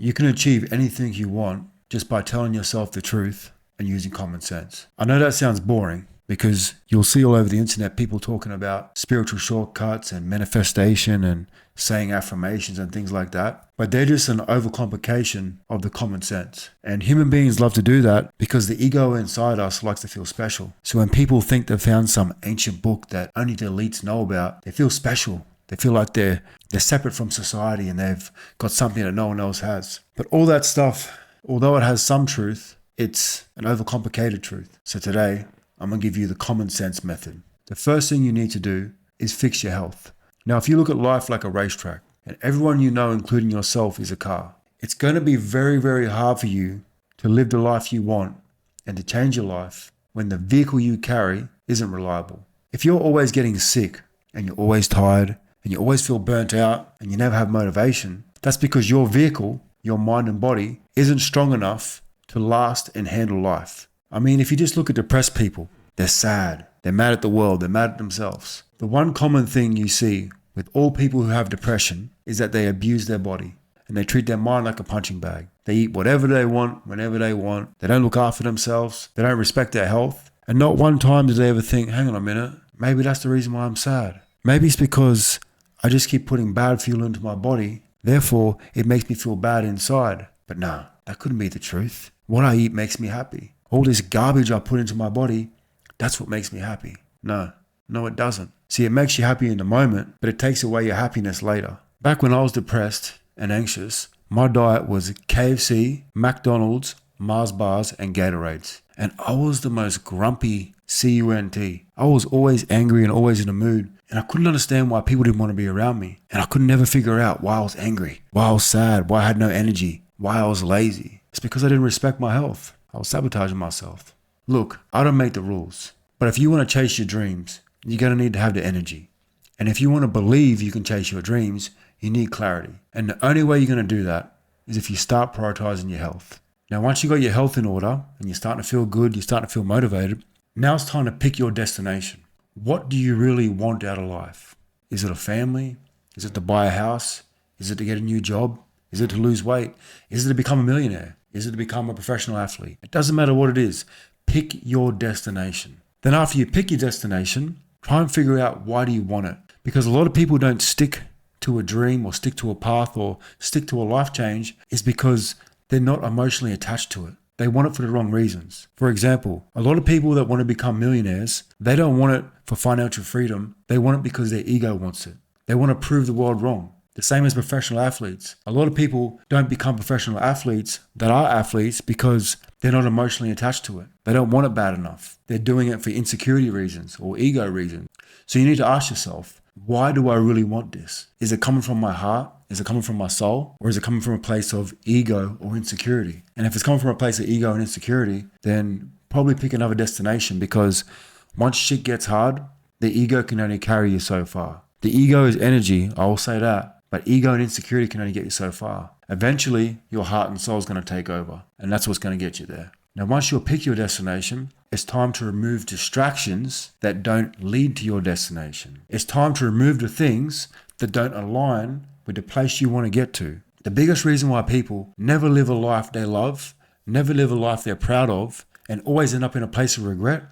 You can achieve anything you want just by telling yourself the truth and using common sense. I know that sounds boring because you'll see all over the internet people talking about spiritual shortcuts and manifestation and saying affirmations and things like that. But they're just an overcomplication of the common sense. And human beings love to do that because the ego inside us likes to feel special. So when people think they've found some ancient book that only the elites know about, they feel special. They feel like they're separate from society and they've got something that no one else has. But all that stuff, although it has some truth, it's an overcomplicated truth. So today, I'm going to give you the common sense method. The first thing you need to do is fix your health. Now, if you look at life like a racetrack, and everyone you know, including yourself, is a car, it's going to be very, very hard for you to live the life you want and to change your life when the vehicle you carry isn't reliable. If you're always getting sick and you're always tired and you always feel burnt out and you never have motivation, that's because your vehicle, your mind and body, isn't strong enough to last and handle life. I mean, if you just look at depressed people, they're sad, they're mad at the world, they're mad at themselves. The one common thing you see with all people who have depression is that they abuse their body and they treat their mind like a punching bag. They eat whatever they want, whenever they want. They don't look after themselves. They don't respect their health. And not one time did they ever think, hang on a minute, maybe that's the reason why I'm sad. Maybe it's because I just keep putting bad fuel into my body. Therefore, it makes me feel bad inside. But nah, that couldn't be the truth. What I eat makes me happy. All this garbage I put into my body, that's what makes me happy. No, it doesn't. See, it makes you happy in the moment, but it takes away your happiness later. Back when I was depressed and anxious, my diet was KFC, McDonald's, Mars bars, and Gatorades. And I was the most grumpy cunt. I was always angry and always in a mood. And I couldn't understand why people didn't want to be around me. And I could never figure out why I was angry, why I was sad, why I had no energy, why I was lazy. It's because I didn't respect my health. I was sabotaging myself. Look, I don't make the rules. But if you want to chase your dreams, you're going to need to have the energy. And if you want to believe you can chase your dreams, you need clarity. And the only way you're going to do that is if you start prioritizing your health. Now, once you got your health in order and you're starting to feel good, you're starting to feel motivated, now it's time to pick your destination. What do you really want out of life? Is it a family? Is it to buy a house? Is it to get a new job? Is it to lose weight? Is it to become a millionaire? Is it to become a professional athlete? It doesn't matter what it is. Pick your destination. Then after you pick your destination, try and figure out why do you want it. Because a lot of people don't stick to a dream or stick to a path or stick to a life change is because they're not emotionally attached to it. They want it for the wrong reasons. For example, a lot of people that want to become millionaires, they don't want it for financial freedom. They want it because their ego wants it. They want to prove the world wrong. The same as professional athletes. A lot of people don't become professional athletes that are athletes because they're not emotionally attached to it. They don't want it bad enough. They're doing it for insecurity reasons or ego reasons. So you need to ask yourself, why do I really want this? Is it coming from my heart? Is it coming from my soul? Or is it coming from a place of ego or insecurity? And if it's coming from a place of ego and insecurity, then probably pick another destination because once shit gets hard, the ego can only carry you so far. The ego is energy, I will say that. But ego and insecurity can only get you so far. Eventually, your heart and soul is going to take over. And that's what's going to get you there. Now, once you pick your destination, it's time to remove distractions that don't lead to your destination. It's time to remove the things that don't align with the place you want to get to. The biggest reason why people never live a life they love, never live a life they're proud of, and always end up in a place of regret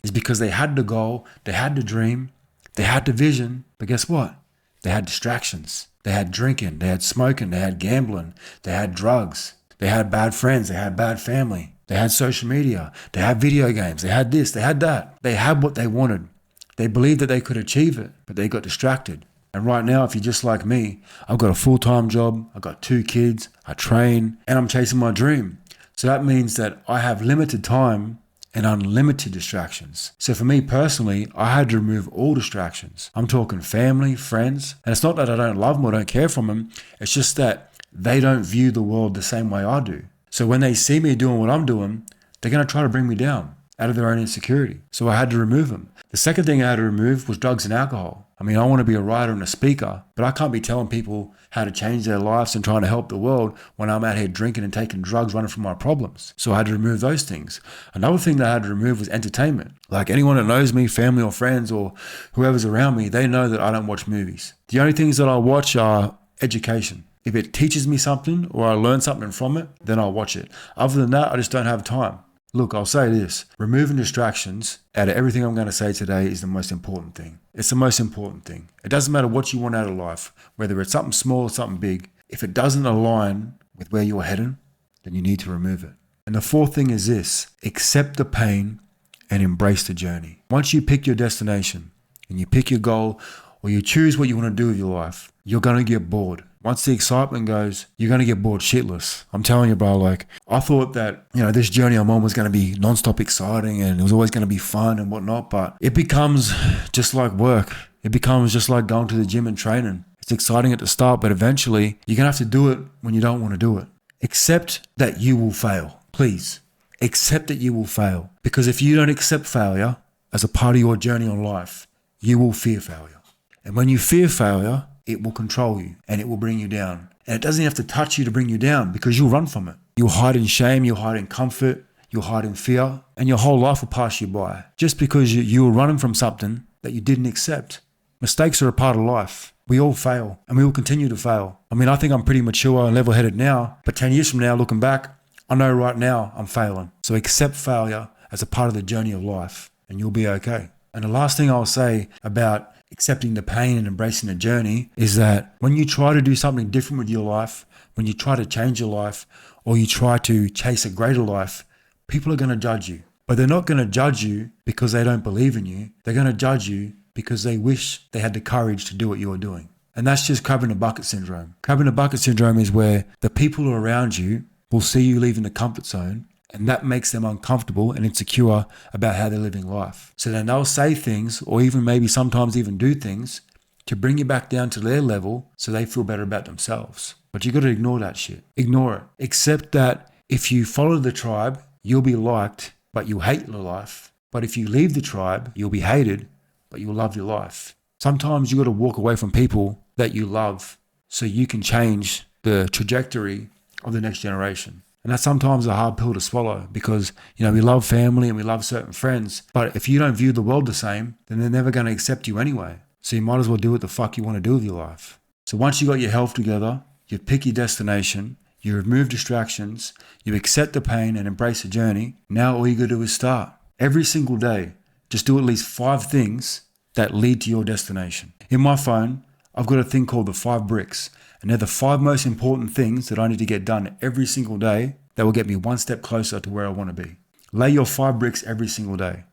is because they had the goal, they had the dream, they had the vision, but guess what? They had distractions. They had drinking, they had smoking, they had gambling, they had drugs, they had bad friends, they had bad family, they had social media, they had video games, they had this, they had that. They had what they wanted. They believed that they could achieve it, but they got distracted. And right now, if you're just like me, I've got a full-time job, I've got 2 kids, I train, and I'm chasing my dream. So that means that I have limited time and unlimited distractions. So for me personally, I had to remove all distractions. I'm talking family, friends, and it's not that I don't love them or don't care for them. It's just that they don't view the world the same way I do. So when they see me doing what I'm doing, they're going to try to bring me down out of their own insecurity. So I had to remove them. The second thing I had to remove was drugs and alcohol. I mean, I want to be a writer and a speaker, but I can't be telling people how to change their lives and trying to help the world when I'm out here drinking and taking drugs, running from my problems. So I had to remove those things. Another thing that I had to remove was entertainment. Like anyone that knows me, family or friends or whoever's around me, they know that I don't watch movies. The only things that I watch are education. If it teaches me something or I learn something from it, then I'll watch it. Other than that, I just don't have time. Look, I'll say this. Removing distractions out of everything I'm going to say today is the most important thing. It's the most important thing. It doesn't matter what you want out of life, whether it's something small or something big. If it doesn't align with where you're heading, then you need to remove it. And the fourth thing is this: accept the pain and embrace the journey. Once you pick your destination and you pick your goal or you choose what you want to do with your life, you're going to get bored. Once the excitement goes, you're going to get bored shitless. I'm telling you, bro, like I thought that, this journey I'm on was going to be nonstop exciting and it was always going to be fun and whatnot, but it becomes just like work. It becomes just like going to the gym and training. It's exciting at the start, but eventually you're going to have to do it when you don't want to do it. Accept that you will fail. Please accept that you will fail, because if you don't accept failure as a part of your journey on life, you will fear failure. And when you fear failure, it will control you and it will bring you down. And it doesn't have to touch you to bring you down, because you'll run from it. You'll hide in shame, you'll hide in comfort, you'll hide in fear, and your whole life will pass you by just because you were running from something that you didn't accept. Mistakes are a part of life. We all fail and we will continue to fail. I think I'm pretty mature and level-headed now, but 10 years from now, looking back, I know right now I'm failing. So accept failure as a part of the journey of life and you'll be okay. And the last thing I'll say about accepting the pain and embracing the journey is that when you try to do something different with your life, when you try to change your life, or you try to chase a greater life, people are going to judge you. But they're not going to judge you because they don't believe in you. They're going to judge you because they wish they had the courage to do what you're doing. And that's just crab in the bucket syndrome. Crab in the bucket syndrome is where the people around you will see you leaving the comfort zone, and that makes them uncomfortable and insecure about how they're living life. So then they'll say things, or even maybe sometimes even do things, to bring you back down to their level so they feel better about themselves. But you got to ignore that shit. Ignore it. Accept that if you follow the tribe, you'll be liked, but you'll hate your life. But if you leave the tribe, you'll be hated, but you'll love your life. Sometimes you got to walk away from people that you love so you can change the trajectory of the next generation. And that's sometimes a hard pill to swallow, because, we love family and we love certain friends. But if you don't view the world the same, then they're never going to accept you anyway. So you might as well do what the fuck you want to do with your life. So once you got your health together, you pick your destination, you remove distractions, you accept the pain and embrace the journey. Now all you got to do is start. Every single day, just do at least 5 things that lead to your destination. In my phone, I've got a thing called the 5 bricks. And they're the 5 most important things that I need to get done every single day that will get me one step closer to where I want to be. Lay your 5 bricks every single day.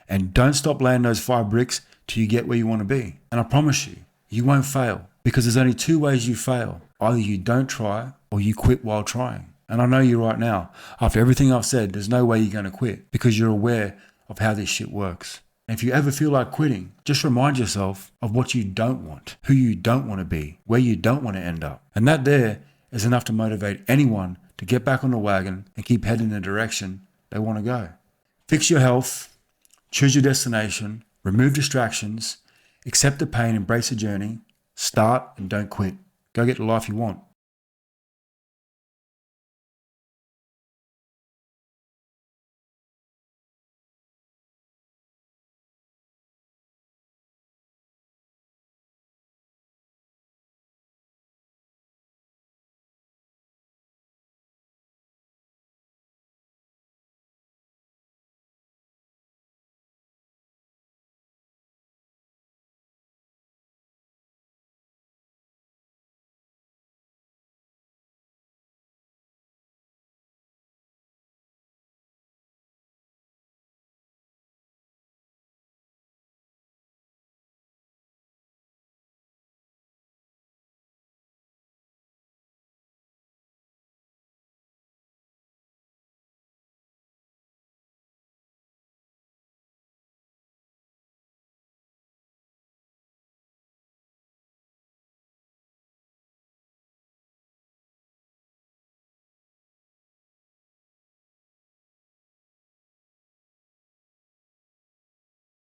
And don't stop laying those 5 bricks till you get where you want to be. And I promise you, you won't fail. Because there's only 2 ways you fail. Either you don't try or you quit while trying. And I know you right now, after everything I've said, there's no way you're going to quit, because you're aware of how this shit works. And if you ever feel like quitting, just remind yourself of what you don't want, who you don't want to be, where you don't want to end up. And that there is enough to motivate anyone to get back on the wagon and keep heading in the direction they want to go. Fix your health, choose your destination, remove distractions, accept the pain, embrace the journey, start and don't quit. Go get the life you want.